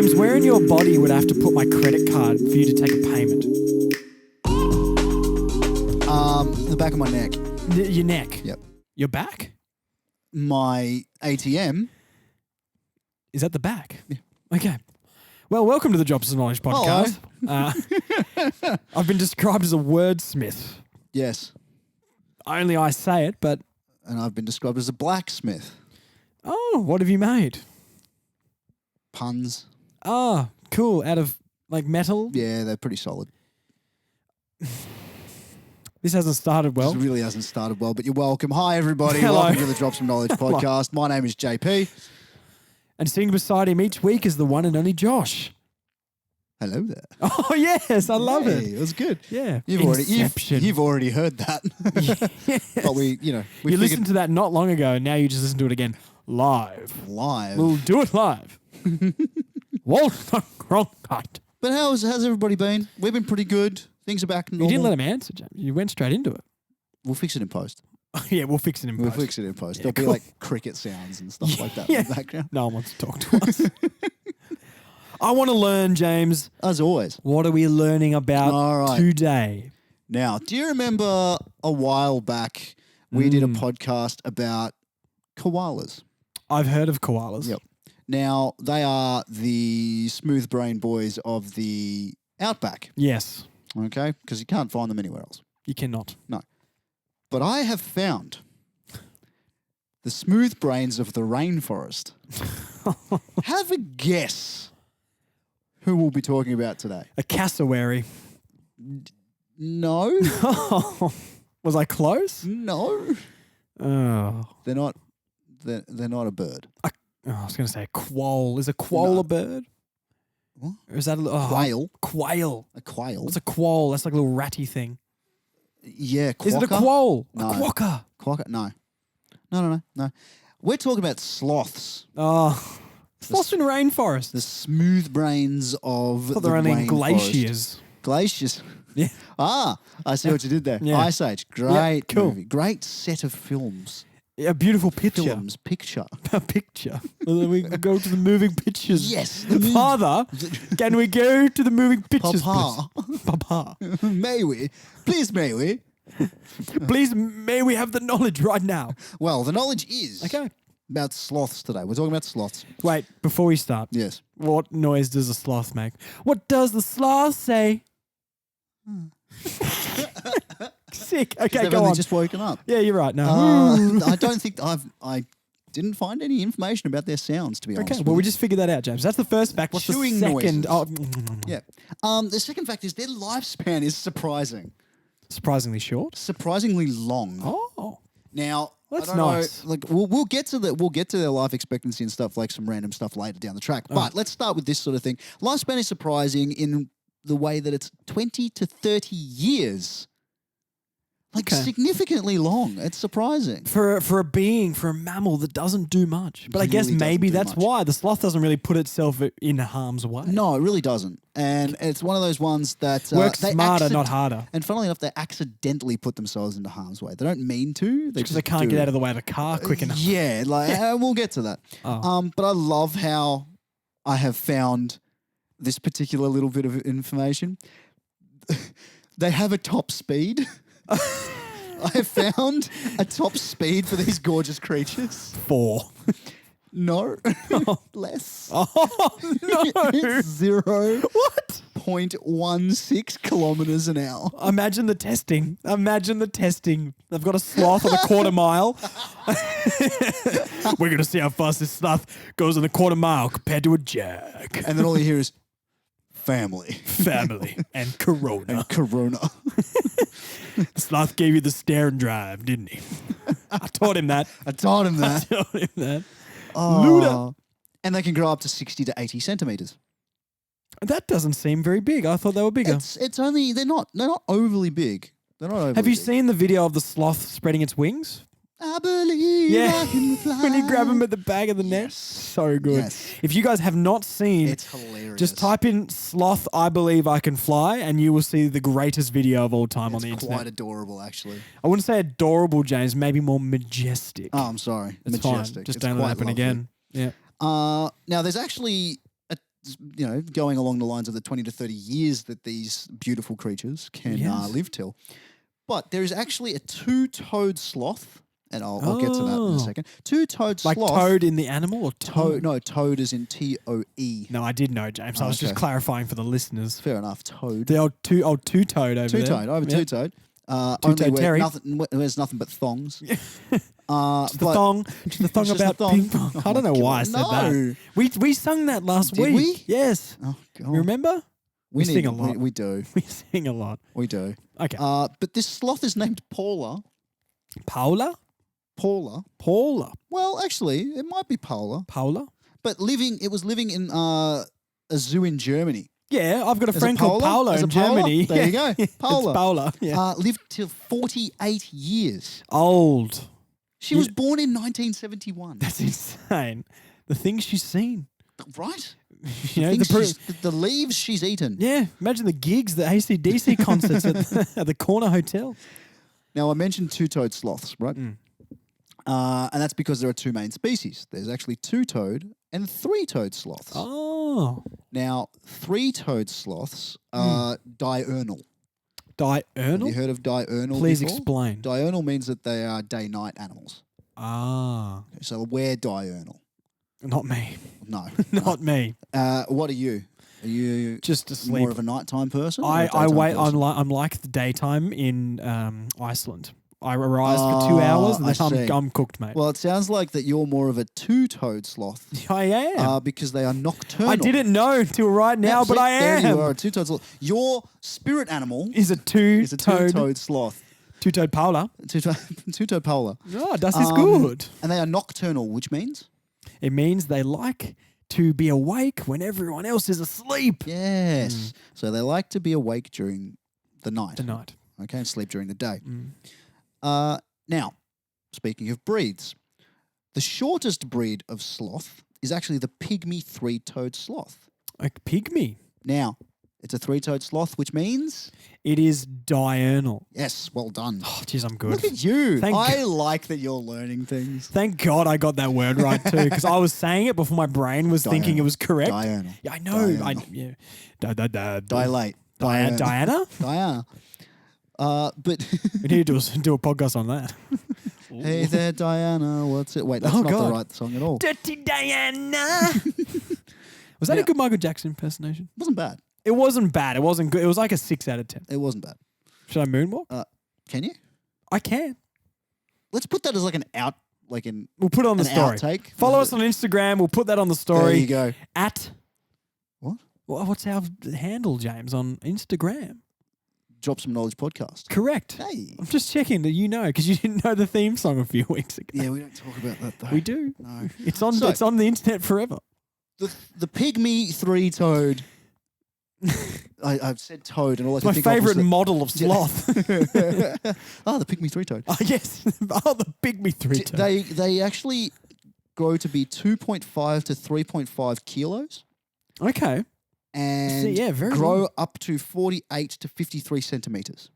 James, where in your body would I have to put my credit card for you to take a payment? The back of my neck. Your neck? Yep. Your back? My ATM. Is that the back? Yeah. Okay. Well, welcome to the Drops of Knowledge podcast. I've been described as a wordsmith. Yes. Only I say it, but... And I've been described as a blacksmith. Oh, what have you made? Puns. Oh, cool. Out of, like, metal? Yeah, they're pretty solid. This hasn't started well. This really hasn't started well, but you're welcome. Hi, everybody. Hello. Welcome to the Drops of Knowledge podcast. My name is JP. And sitting beside him each week is the one and only Josh. Hello there. Oh, yes. I love Hey, it. It was good. Yeah. You've already heard that. But we you figured listened to that not long ago, and now you just listen to it again live. live. We'll do it live. Walter Cronkite. But how's everybody been? We've been pretty good. Things are back to normal. You didn't let him answer, James. You went straight into it. We'll fix it in post. Yeah, we'll fix it in post. We'll fix it in post. Yeah, There'll be cool. like cricket sounds and stuff like that in the background. No one wants to talk to us. I want to learn, James. As always. What are we learning about All right. today? Now, do you remember a while back we did a podcast about koalas? I've heard of koalas. Yep. Now, they are the smooth brain boys of the outback, Yes, okay? Because you can't find them anywhere else. you cannot. No. But I have found the smooth brains of the rainforest. Have a guess who we'll be talking about today. A cassowary. No. Was I close? No. Oh. They're not. They're not a bird. I was going to say a quoll. Is a quoll No. a bird? What? Or is that a Quail. Quail. A quail. What's a quoll? That's like a little ratty thing. Yeah. Quokka? Is it a quoll? No. A quokka. Quokka? No. No. We're talking about sloths. Oh. Sloths in rainforest. The smooth brains of I thought the they're only in rainforest. glaciers. Glaciers. Yeah. Ah, I see what you did there. Yeah. Ice Age. Great cool. movie. Great set of films. A beautiful picture. Films. Picture. A picture. Well, then we can go to the moving pictures. Yes. Father, can we go to the moving pictures, Papa. please? Papa. May we? Please, may we? Please, may we have the knowledge right now? Well, the knowledge is Okay. about sloths today. We're talking about sloths. Wait, before we start, Yes. what noise does a sloth make? What does the sloth say? Sick. Okay, They've go only on. just woken up. Yeah, you're right. No. I don't think I didn't find any information about their sounds, to be honest. Okay, with well, you. we just figured that out, James. That's the first fact. What's Chewing the second? noises. Yeah. The second fact is their lifespan is surprising. Surprisingly short. Surprisingly long. Oh. Now, That's I don't nice. know, like we'll get to their life expectancy and stuff, like some random stuff later down the track. But let's start with this sort of thing. Lifespan is surprising in the way that it's 20 to 30 years. Like Okay. significantly long. It's surprising. For a mammal that doesn't do much. But I guess Really maybe doesn't do that's much. why the sloth doesn't really put itself in harm's way. No, it really doesn't. And it's one of those ones that Works they smarter, not harder. And funnily enough, they accidentally put themselves into harm's way. They don't mean to. Because they can't get out of the way of a car quick enough. Yeah, like we'll get to that. Oh. But I love how I have found this particular little bit of information. They have a top speed. I have found a top speed for these gorgeous creatures. 4. No, less. Oh, no. It's What? 0.16 kilometers an hour. Imagine the testing. They've got a sloth on a quarter mile. We're going to see how fast this sloth goes on a quarter mile compared to a jack. And then all you hear is family Family and Corona. and Corona. The sloth gave you the stare and drive, didn't he? I taught him that. I taught him that. I taught him that. Oh. And they can grow up to 60 to 80 centimeters. That doesn't seem very big. I thought they were bigger. It's only they're not overly big. They're not overly Have you big. seen the video of the sloth spreading its wings? I believe Yeah. I can fly. When you grab him at the back of the neck. Yes. So good. Yes. If you guys have not seen, It's hilarious. just type in sloth, I believe I can fly, and you will see the greatest video of all time on the It's internet. quite adorable, actually. I wouldn't say adorable, James, maybe more majestic. Oh, I'm sorry. It's Majestic. fine. Just It's don't let it quite happen lovely. again. Yeah. Now, there's actually going along the lines of the 20 to 30 years that these beautiful creatures can live till. But there is actually a two-toed sloth, and I'll get to that in a second. Two-toed sloth. Like toad in the animal or toad? No, toad is in T-O-E. No, I did know, James. I was just clarifying for the listeners. Fair enough, toad. The old two-toed over there. Two-toed, over two-toed. Two-toed Terry. Wears nothing but thongs. Just the thong about ping pong. I don't know why I said that. We sung that last week. Did we? Yes. Oh, God. You remember? We sing a lot. We do. We sing a lot. We do. Okay. But this sloth is named Paula. Paula? Paula. Well, actually, it might be Paula. But it was living in a zoo in Germany. Yeah, I've got a friend called Paolo in Germany. There you go. Paula. It's Paula. Yeah. Lived till 48 years. Old. She was born in 1971. That's insane. The things she's seen. Right? The leaves she's eaten. Yeah, imagine the gigs, the AC/DC concerts at the corner hotel. Now, I mentioned two-toed sloths, right? And that's because there are two main species. There's actually two-toed and three-toed sloths. Oh. Now, three-toed sloths are diurnal. Diurnal? Have you heard of diurnal Please before? explain. Diurnal means that they are day-night animals. Ah. So we're diurnal. Not me. No. Not me. What are you? Are you just asleep? More of a nighttime person? I wait. Person? I'm like the daytime in Iceland. I arise for 2 hours and then I'm cooked, mate. Well, it sounds like that you're more of a two-toed sloth. I am. Because they are nocturnal. I didn't know until right now, but I am. There you are, a two-toed sloth. Your spirit animal is a two-toed sloth. Two-toed Paula. Two-toed Paula. Oh, das ist good. And they are nocturnal, which means? It means they like to be awake when everyone else is asleep. Yes. So they like to be awake during the night. Okay, and sleep during the day. Now, speaking of breeds, the shortest breed of sloth is actually the pygmy three-toed sloth. A pygmy? Now, it's a three-toed sloth, which means? It is diurnal. Yes, well done. Oh, jeez, I'm good. Look at you. I like that you're learning things. Thank God I got that word right too, because I was saying it before my brain was thinking it was correct. Diurnal. Yeah, I know. Dilate. Diana? Diana. But we need to do a podcast on that. Hey there, Diana. What's it? Wait, that's not the right song at all. Dirty Diana. Was that a good Michael Jackson impersonation? It wasn't bad. It wasn't bad. It wasn't good. It was like a 6 out of 10. It wasn't bad. Should I moonwalk? Can you? I can. Let's put that as like an out, We'll put it on the story. Outtake. Follow us on Instagram. We'll put that on the story. There you go. At what? What's our handle, James, on Instagram? Drop Some Knowledge Podcast. Correct. Hey. I'm just checking that you know, because you didn't know the theme song a few weeks ago. Yeah, we don't talk about that though. We do. No. It's on the internet forever. The pygmy three-toed. I've said toad and all I can my think favourite of model of sloth. The pygmy three-toed. Oh, yes. The pygmy three-toed. They actually grow to be 2.5 to 3.5 kilos. Okay. And grow up to 48 to 53 centimetres.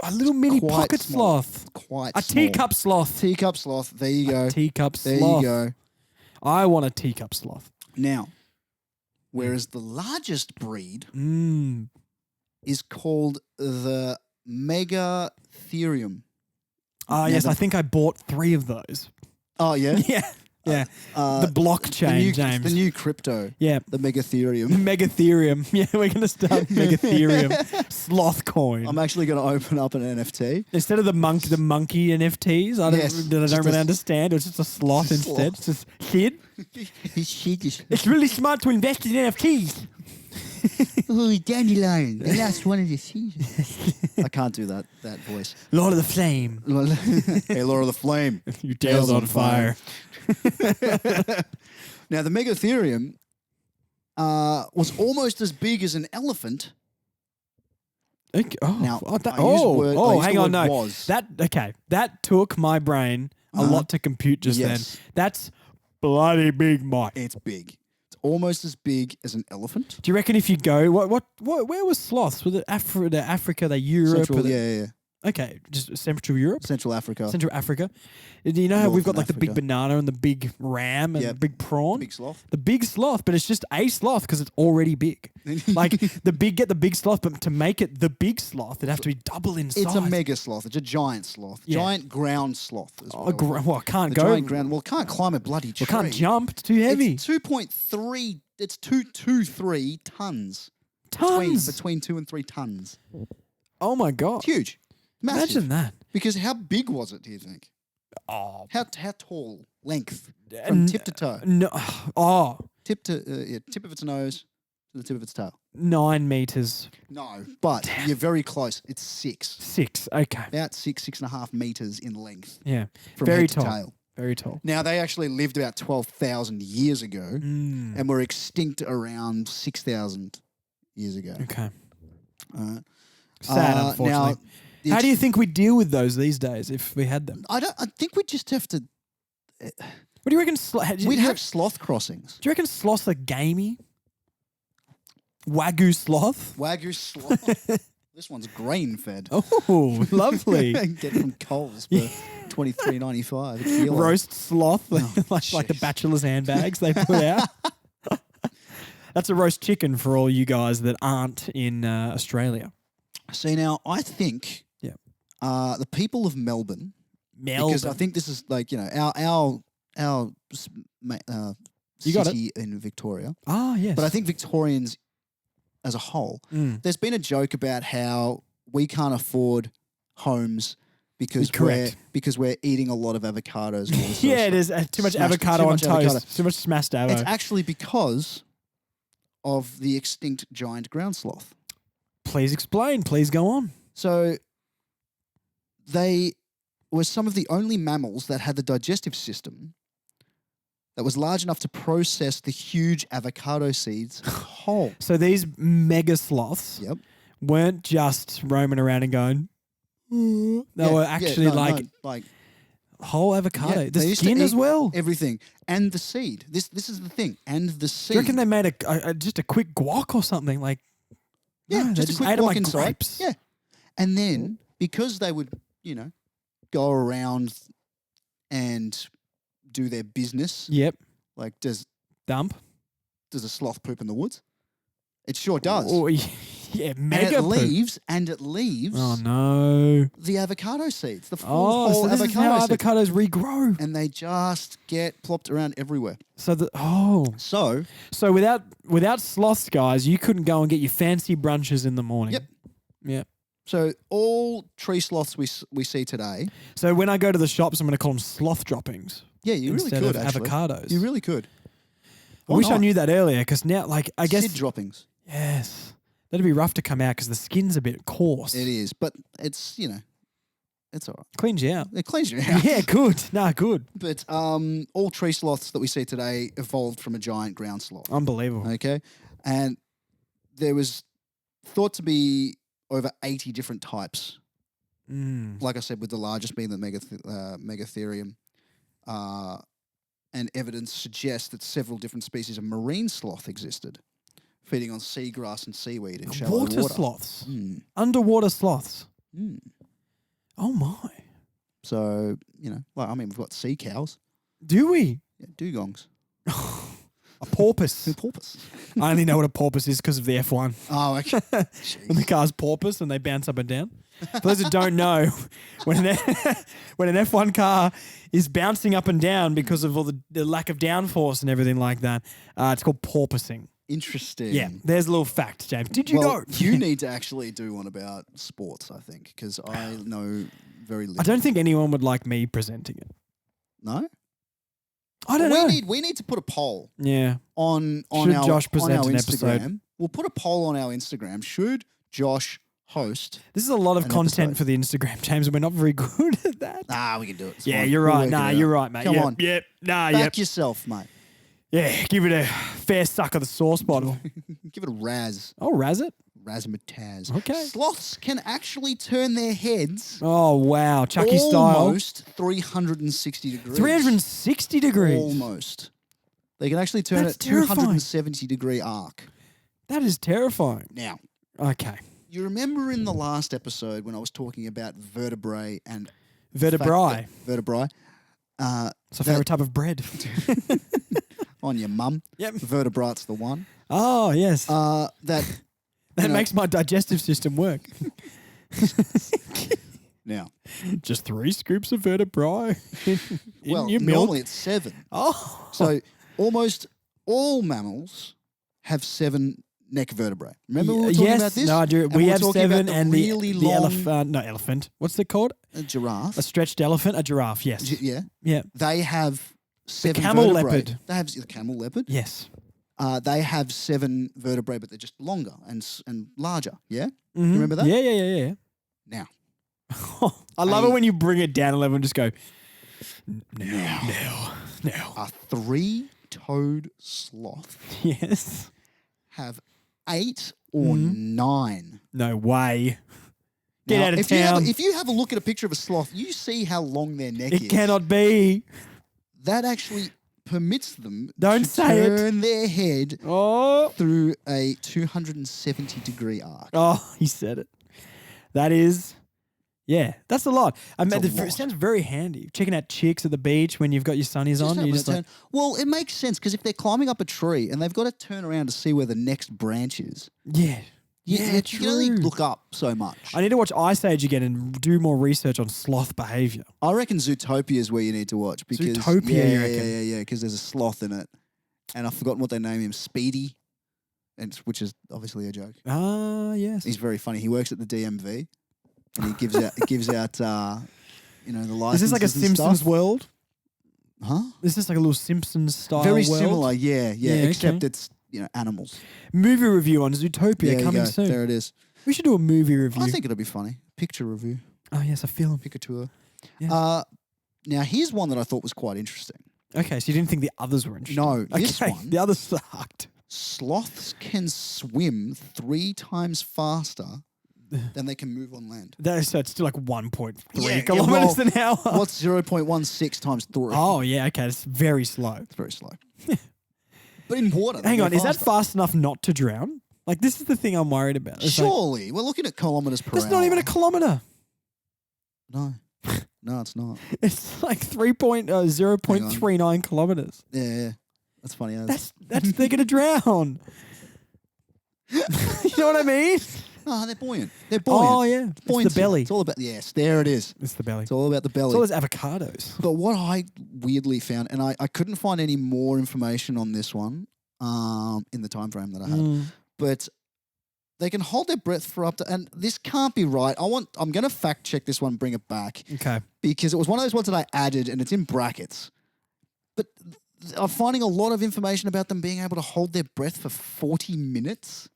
A little mini pocket sloth. Quite a small. teacup sloth. Teacup sloth. There you go. Teacup sloth. There you go. I want a teacup sloth. Now, whereas the largest breed is called the Megatherium. Yes, I think I bought 3 of those. Oh, yeah? Yeah. Yeah. The blockchain, James. The new crypto. Yeah. The Megatherium. Megatherium. Yeah, we're going to start Megatherium. Sloth coin. I'm actually going to open up an NFT. Instead of the monkey NFTs, I don't really understand. It's just a sloth instead. It's just kid. It's really smart to invest in NFTs. Oh, dandelion. The last one of the season. I can't do that voice. Lord of the Flame. Hey, Lord of the Flame. Your tail's on fire. Now, the Megatherium was almost as big as an elephant. Okay. Now, hang on, no. That took my brain a lot to compute just then. That's bloody big, Mike. It's big. It's almost as big as an elephant. Do you reckon if you go, where was sloths? Was it Africa, Europe? Central, yeah. Okay, just Central Europe? Central Africa, Central Africa. Do you know how we've got Northern like the big Africa. banana and the big ram and the big prawn? big sloth. The big sloth, but it's just a sloth because it's already big. Like get the big sloth, but to make it the big sloth, it'd have to be double in size. It's a mega sloth. It's a giant sloth. Yeah. Giant ground sloth. Is what Well, can't the go. giant ground. Well, can't climb a bloody tree. Well, can't jump. It's too heavy. It's 2.3. It's 223 tons. Tons. Between 2 and 3 tons. Oh my god. It's huge. Massive. Imagine that. Because how big was it? Do you think? Oh. How tall? Length from tip to toe. No. Oh. Tip of its nose to the tip of its tail. 9 meters. No, but you're very close. It's 6. 6. Okay. About 6.5 meters in length. Yeah. From Very head tall. to tail. Very tall. Now, they actually lived about 12,000 years ago and were extinct around 6,000 years ago. Okay. Sad, unfortunately. Now, how do you think we deal with those these days if we had them? I think we'd just have to. What do you reckon? We'd have sloth crossings. Do you reckon sloths are gamey? Wagyu sloth? Wagyu sloth. This one's grain fed. Oh, lovely. Get it from Coles for $23.95 a kilo. Roast sloth, like the jeez. bachelor's handbags they put out. That's a roast chicken for all you guys that aren't in Australia. See, now, I think the people of Melbourne, because I think this is like, our You got city in Victoria. Ah, yes. But I think Victorians as a whole, there's been a joke about how we can't afford homes because we're eating a lot of avocados. And all this yeah, there's too much avocado on toast. Avocado. Too much smashed avo. It's actually because of the extinct giant ground sloth. Please explain. Please go on. So they were some of the only mammals that had the digestive system that was large enough to process the huge avocado seeds whole. So these mega sloths weren't just roaming around and going, they were actually like whole avocado. Yeah, the they used to skin as eat well. Everything. And the seed. This is the thing. And the seed. Do you reckon they made just a quick guac or something? Like, yeah, no, just a quick ate them walk like inside. grapes. Yeah. And then, because they would, go around and do their business. Yep. Like, does a sloth poop in the woods? It sure does. Oh, yeah, mega and it leaves Oh, no. the avocado seeds, the full whole so this is how avocado seeds. avocados regrow. And they just get plopped around everywhere. So So without sloths, guys, you couldn't go and get your fancy brunches in the morning. Yep. Yeah. So all tree sloths we see today. So when I go to the shops, I'm going to call them sloth droppings. Yeah, you really instead could of actually. avocados. You really could. I wish I knew that earlier because now, like, I guess Seed droppings. Yes, that'd be rough to come out because the skin's a bit coarse. It is, but it's it's all right. Cleans you out. It cleans you out. Yeah, good. Nah, good. But all tree sloths that we see today evolved from a giant ground sloth. Unbelievable. Okay, and there was thought to be over 80 different types. Like I said, with the largest being the Megatherium. And evidence suggests that several different species of marine sloth existed, feeding on seagrass and seaweed in shallow water. Water sloths. Underwater sloths. Oh, my. So, we've got sea cows. Do we? Yeah, dugongs. A porpoise. Porpoise. I only know what a porpoise is because of the F1. Oh, okay. When the car's porpoise and they bounce up and down. For those who don't know, when an F1 car is bouncing up and down because of all the lack of downforce and everything like that, it's called porpoising. Interesting. Yeah, there's a little fact, James. Did you know? You need to actually do one about sports, I think, because I know very little. I don't think anyone would like me presenting it. No? I don't know. We need to put a poll. Yeah. On Should our, Josh present on our an Instagram. episode? We'll put a poll on our Instagram. Should Josh host? This is a lot of content episode. for the Instagram, James, and we're not very good at that. We can do it. It's Yeah, fine. you're We'll right. work Nah, it out. you're right, mate. Come Yep, on. Yep. Nah, Back yourself, mate. Yeah, give it a fair suck of the sauce bottle. Give it a raz. Oh, razz it? Razzmatazz. Okay. Sloths can actually turn their heads Oh, wow. Chucky style. almost 360 degrees. 360 degrees. Almost. They can actually turn That's it terrifying. 270-degree arc. That is terrifying. Now, Okay. you remember in the last episode when I was talking about vertebrae and Vertebrae. vertebrae. It's a favorite type of bread. On your mum. Yep. Vertebrate's the one. Oh, yes. That Makes my digestive system work. now. Just 3 scoops of vertebrae in your milk. Normally it's 7. Oh. So almost all mammals have 7 neck vertebrae. Remember we were talking about this? No, I do. And We were have talking 7 about and really the long elephant. What's it called? a giraffe. A stretched elephant, a giraffe, yes. Yeah. Yeah. They have 7 camel vertebrae. leopard. They have the camel leopard. Yes. They have 7 vertebrae, but they're just longer and larger. Yeah. Mhm. You remember that? Yeah. Now, I love it when you bring it down a level and just go, now. a 3-toed sloth Yes. have 8 or 9. No way. Get Now, out of if town. if you have a look at a picture of a sloth, you see how long their neck is. It cannot be. That actually permits them Don't to say it. turn their head Oh. through a 270-degree arc. Oh, he said it. That is, yeah, that's a lot. I mean, a it lot. sounds very handy. Checking out chicks at the beach when you've got your sunnies Just on. having You a just like, turn. Well, it makes sense because if they're climbing up a tree and they've got to turn around to see where the next branch is, yeah. you can only true. look up so much. I need to watch Ice Age again and do more research on sloth behavior. I reckon Zootopia is where you need to watch because Zootopia, you reckon? yeah, because there's a sloth in it, and I've forgotten what they name him, Speedy, which is obviously a joke. Ah, yes. He's very funny. He works at the DMV, and he gives out the licenses. Is this like a and Simpsons stuff. world? Huh? Is this like a little Simpsons style Very world? similar, yeah, Yeah, except okay. it's animals. Movie review on Zootopia There you coming go. soon. There it is. We should do a movie review. I think it'll be funny. Picture review, Oh, yes, a film. pick a tour. Yeah. Now here's one that I thought was quite interesting. Okay, so you didn't think the others were interesting? No, this Okay, one. the others sucked. Sloths can swim 3 times faster than they can move on land. So it's still like 1.3 Yeah, kilometers well, an hour. What's 0.16 times 3? Oh, yeah, okay. It's very slow. It's very slow. But in water, they Hang go on, is that faster. fast enough not to drown? Like, this is the thing I'm worried about. It's like, Surely. We're looking at kilometers per hour. that's not even a kilometer. No. No, it's not. It's like 0.39 kilometers. Yeah. That's funny. That's they're gonna drown. You know what I mean? No, they're buoyant. They're buoyant. Oh yeah, it's the Buoyancy. belly. It's all about, yes, there it is. It's the belly. It's all about the belly. It's all those avocados. But what I weirdly found, and I couldn't find any more information on this one in the time frame that I had, but they can hold their breath for up to, and this can't be right. I'm going to fact check this one, bring it back, Okay. because it was one of those ones that I added, and it's in brackets. But I'm finding a lot of information about them being able to hold their breath for 40 minutes.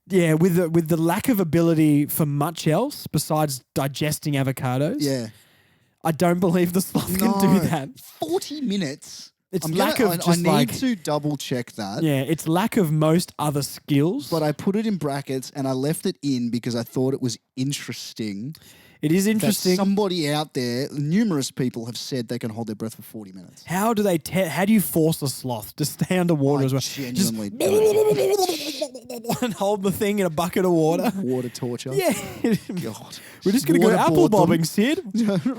Yeah, with the lack of ability for much else besides digesting avocados. Yeah. I don't believe the sloth can do that. 40 minutes. It's I need to double check that. Yeah, it's lack of most other skills. But I put it in brackets and I left it in because I thought it was interesting. It is That interesting. somebody out there, numerous people have said they can hold their breath for 40 minutes. How do they? How do you force a sloth to stay underwater I as well? genuinely And hold the thing in a bucket of water. Water torture. Yeah. God. We're just gonna go Waterboard apple them. bobbing, Sid.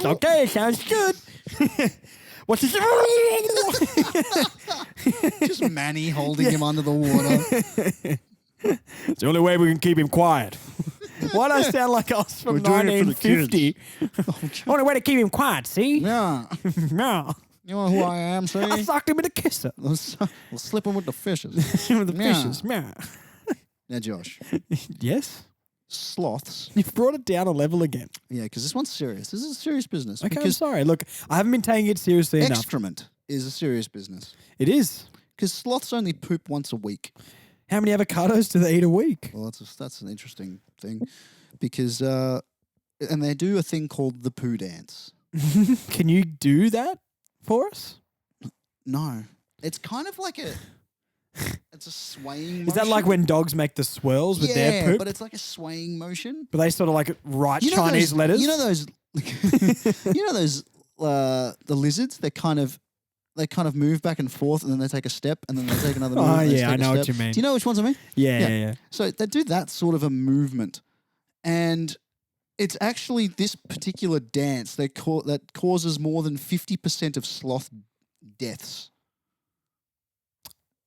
Okay, sounds good. What's this? Just Manny holding him under the water. It's the only way we can keep him quiet. Why do I sound like I was from We're doing it for the 1950? Only way to keep him quiet, see? Yeah. No. You know who I am, see? I socked him with a kisser. We'll slip him with the fishes. With the Yeah. fishes. Meow. Now, Josh, Yes? sloths. You've brought it down a level again. Yeah, because this one's serious. This is serious business. Okay, I'm because sorry. Look, I haven't been taking it seriously enough. excrement is a serious business. It is. Because sloths only poop once a week. How many avocados do they eat a week? Well, that's an interesting thing. Because, and they do a thing called the poo dance. Can you do that for us? No. It's kind of like it's a swaying motion. Is that like when dogs make the swirls with their poop? but it's like a swaying motion. But they sort of like write You know Chinese those, letters? You know those, the lizards, they kind of move back and forth and then they take a step and then they take another move. Oh, and they yeah, take I a know what step. you mean. Do you know which ones I mean? Yeah. So they do that sort of a movement And it's actually this particular dance that causes more than 50% of sloth deaths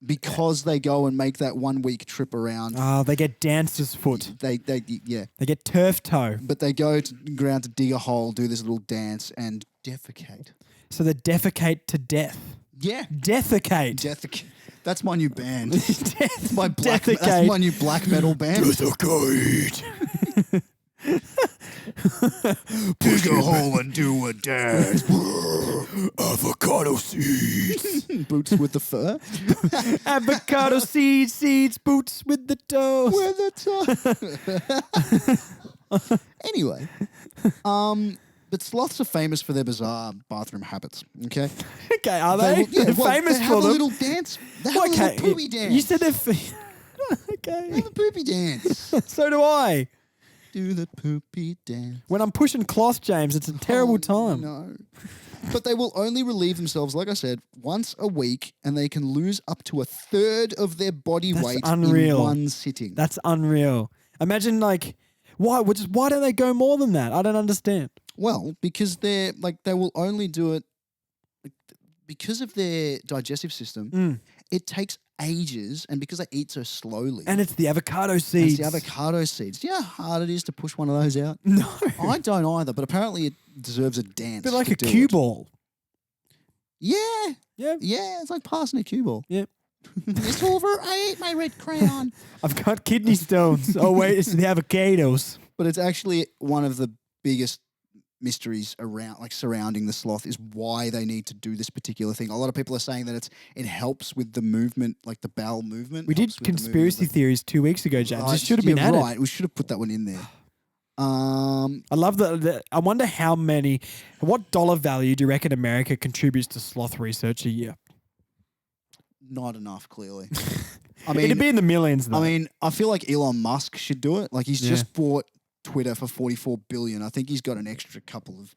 because they go and make that 1 week trip around. Oh, they get dancer's foot. They get turf toe. But they go to the ground to dig a hole, do this little dance, and defecate. So they defecate to death. Yeah. Defecate. That's my new band. Death. That's my new black metal band. Defecate. Dig a hole and do a dance. Avocado seeds. Boots with the fur. Avocado seeds, boots with the toes. Anyway, but sloths are famous for their bizarre bathroom habits. Okay. Okay, are they? They're famous they for have them. a little dance. They have a little poopy dance. You said they're. Okay. They have a poopy dance. So do I. Do the poopy dance. When I'm pushing cloth, James, it's a terrible time. No. But they will only relieve themselves, like I said, once a week, and they can lose up to a third of their body weight in one sitting. That's unreal. Imagine, like, why don't they go more than that? I don't understand. Well, because they will only do it because of their digestive system. It takes ages, and because they eat so slowly. And it's the avocado seeds. Do you know how hard it is to push one of those out? No. I don't either, but apparently it deserves a dance. Bit like to a do cue it. ball. Yeah. Yeah. Yeah, it's like passing a cue ball. Yeah. It's over. I ate my red crayon. I've got kidney stones. Oh, wait, it's the avocados. But it's actually one of the biggest mysteries surrounding the sloth is why they need to do this particular thing. A lot of people are saying that it helps with the movement, like the bowel movement. We did conspiracy theories 2 weeks ago, James. This should have been added. Right. We should have put that one in there. I love that. I wonder what dollar value do you reckon America contributes to sloth research a year? Not enough, clearly. I mean, it'd be in the millions, though. I mean, I feel like Elon Musk should do it. Like, he's just bought Twitter for $44 billion. I think he's got an extra couple of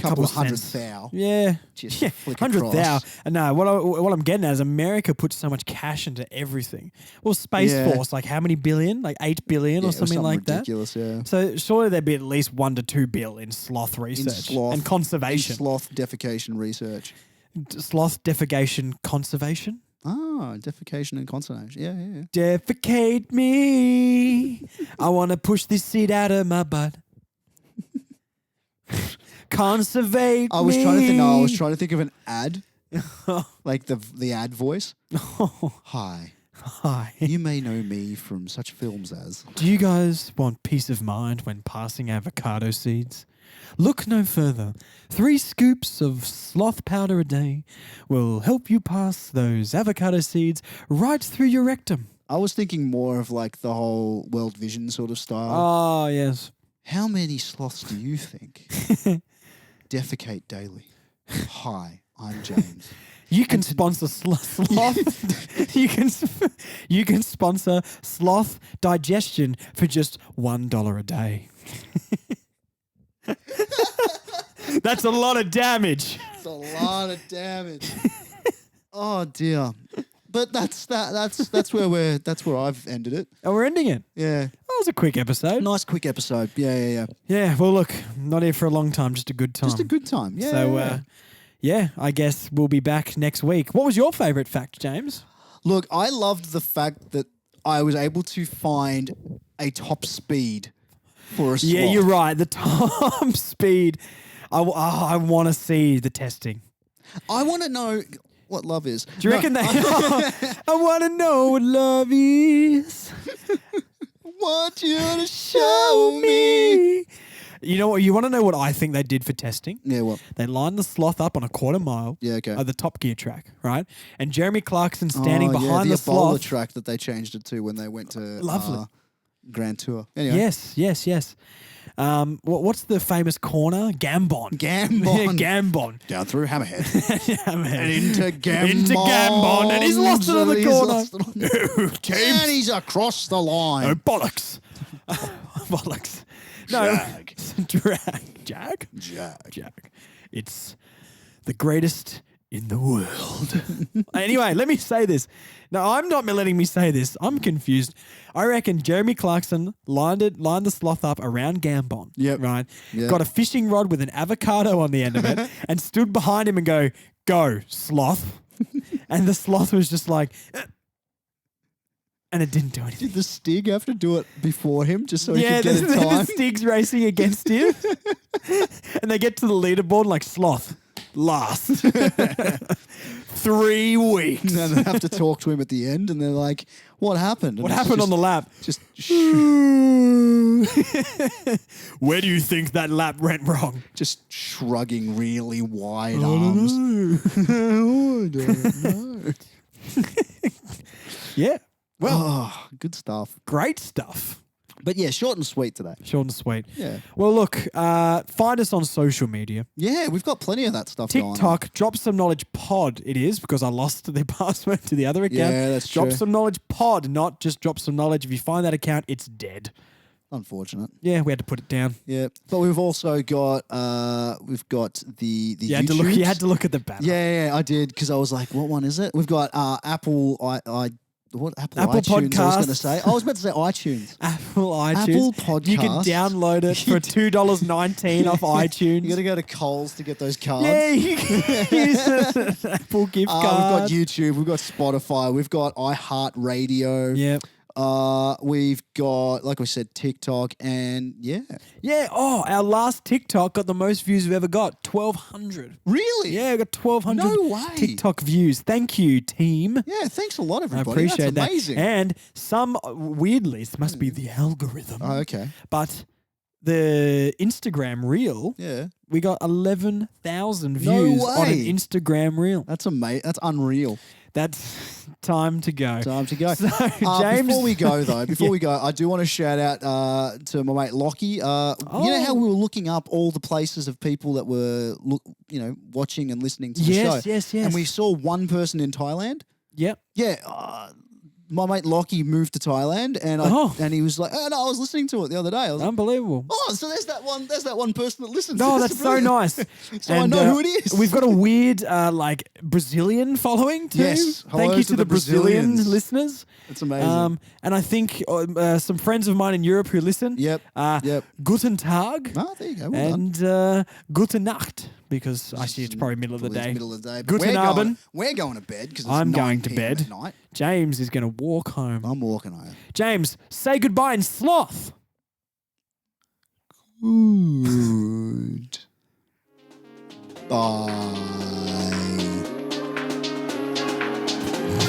couple of hundred thou. Yeah, just flick 100 thou. across. No, what I'm getting at is America puts so much cash into everything. Well, Space Force, like how many billion? Like 8 billion or something like ridiculous, that. Yeah. So surely there'd be at least 1 to 2 bill in sloth research and conservation. Sloth defecation research. Sloth defecation conservation. Ah, defecation and conservation. Yeah. Defecate me. I want to push this seed out of my butt. Conservate I was me. trying to think of an ad. Like the ad voice. Hi. You may know me from such films as. Do you guys want peace of mind when passing avocado seeds? Look no further. 3 scoops of sloth powder a day will help you pass those avocado seeds right through your rectum. I was thinking more of like the whole World Vision sort of style. Oh, yes. How many sloths do you think defecate daily? Hi, I'm James. You can sponsor sloth. you can sponsor sloth digestion for just $1 a day. That's a lot of damage. It's a lot of damage. Oh dear. But that's where I've ended it. Oh, we're ending it. Yeah. That was a quick episode. Nice quick episode. Yeah. Yeah, well look, not here for a long time, just a good time. Just a good time. Yeah. So I guess we'll be back next week. What was your favourite fact, James? Look, I loved the fact that I was able to find a top speed for a sloth. Yeah, you're right. The top speed. I want to see the testing. I want to know what love is. Do you reckon they? I want to know what love is. Want you to show me. You know what? You want to know what I think they did for testing? Yeah, what? They lined the sloth up on a quarter mile. Yeah, okay. At the Top Gear track, right? And Jeremy Clarkson's standing behind the the sloth. track that they changed it to when they went to Lovely. Grand Tour. Anyway. Yes. What's the famous corner? Gambon. Gambon. Down through Hammerhead. Hammerhead. And into Gambon. And he's lost it on the corner. James. And he's across the line. Oh, bollocks. Bollocks. No. Jag. Jag? Jag. Jag. It's the greatest in the world. Anyway, let me say this. No, I'm not letting me say this. I'm confused. I reckon Jeremy Clarkson lined the sloth up around Gambon. Yep. Right? Yep. Got a fishing rod with an avocado on the end of it and stood behind him and go, sloth. And the sloth was just like, and it didn't do anything. Did the Stig have to do it before him just so he could get in the time? Stig's racing against him. And they get to the leaderboard like, sloth, last. 3 weeks. And then they have to talk to him at the end, and they're like, "What happened?" And What it's happened on the lap? Just Where do you think that lap went wrong? just shrugging really wide arms. I don't know. Yeah. Well, Oh, good stuff. great stuff. But yeah, short and sweet today. Short and sweet. Yeah. Well, look, find us on social media. Yeah, we've got plenty of that stuff going on. TikTok, Drop Some Knowledge Pod, it is, because I lost the password to the other account. Yeah, that's Drop true. Some Knowledge Pod, not just Drop Some Knowledge. If you find that account, it's dead. Unfortunate. Yeah, we had to put it down. Yeah. But we've also got the You had, YouTubes. you had to look at the banner. Yeah, I did, because I was like, what one is it? We've got Apple Apple Apple iTunes, I was Podcasts. going to say. I was meant to say iTunes. Apple iTunes. Apple Podcasts. You can download it for $2.19 off iTunes. You got to go to Coles to get those cards. Yeah, you can use an Apple gift We've card. got YouTube, we've got Spotify, we've got iHeartRadio. Yep. We've got, like we said, TikTok, and yeah. Yeah. Oh, our last TikTok got the most views we've ever got. 1,200. Really? Yeah, we got 1,200 No way. TikTok views. Thank you, team. Yeah, thanks a lot, I everybody. appreciate That's amazing. that. And some, weirdly, it must be the algorithm. Oh, okay. But the Instagram reel, Yeah. we got 11,000 No views on an way. Instagram reel. That's amazing. That's unreal. That's time to go. Time to go. So, James. Before we go, though, Yeah. I do want to shout out to my mate Lockie. You know how we were looking up all the places of people that were, watching and listening to the show? Yes. And we saw one person in Thailand. Yep. Yeah. My mate Lockie moved to Thailand, and and he was like, "Oh no, I was listening to it the other day." I was like, Unbelievable. "Oh, so there's that one person that listens." No, This that's is so brilliant. nice. So I know who it is. We've got a weird, Brazilian following too. Yes. Thank Hello you to to the the Brazilian Brazilians. listeners. It's amazing. And I think some friends of mine in Europe who listen. Yep. Yep. Guten Tag. Oh, there you go. Well done. And Gute Nacht, because actually it's probably middle of the Probably day. Middle of the day. But Guten Abend. We're going to bed because I'm going to 9 p.m. bed. at night. James is going to walk home. I'm walking home. James, say goodbye in sloth. Good. Bye.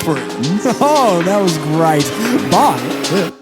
Friends. Oh, that was great. Bye.